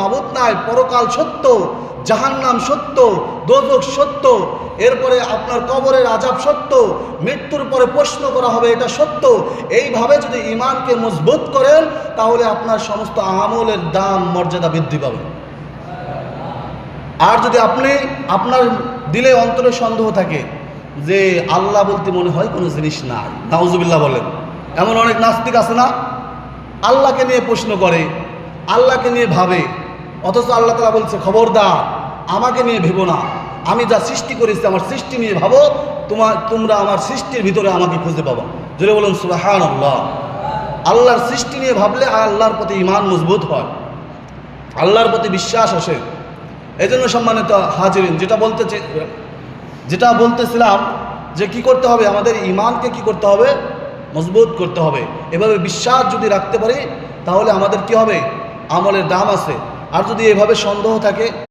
মাবুদ নাই, পরকাল সত্য, জাহান্নাম সত্য, দোজখ সত্য, এরপরে আপনার কবরের আযাব সত্য, মৃত্যুর পরে প্রশ্ন করা হবে এটা সত্য, এইভাবে যদি ঈমানকে মজবুত করেন তাহলে আপনার সমস্ত আমলের দাম মর্যাদা বৃদ্ধি পাবে। আর যদি আপনার দিলে অন্তরে সন্দেহ থাকে যে আল্লাহ বলতে মনে হয় কোনো জিনিস নাই, নাউজুবিল্লাহ বলেন, এমন অনেক নাস্তিক আছে না, আল্লাহকে নিয়ে প্রশ্ন করে, আল্লাহকে নিয়ে ভাবে, অথচ আল্লাহ তাআলা বলছে খবরদার আমাকে নিয়ে ভেবো না, আমি যা সৃষ্টি করেছি আমার সৃষ্টি নিয়ে ভাবো, তোমরা আমার সৃষ্টির ভিতরে আমাকে খুঁজে পাবো। জোরে বলুন সুবহানাল্লাহ। আল্লাহর সৃষ্টি নিয়ে ভাবলে আল্লাহর প্রতি ঈমান মজবুত হয়, আল্লাহর প্রতি বিশ্বাস আসে। এই জন্য সম্মানিত হাজিরিন, যেটা বলতেছিলাম যে কি করতে হবে, আমাদের ঈমানকে কি করতে হবে, মজবুত করতে হবে। এভাবে বিশ্বাস যদি রাখতে পারি তাহলে আমাদের কি হবে, আমলের দাম আছে। আর যদি এভাবে সন্দেহ থাকে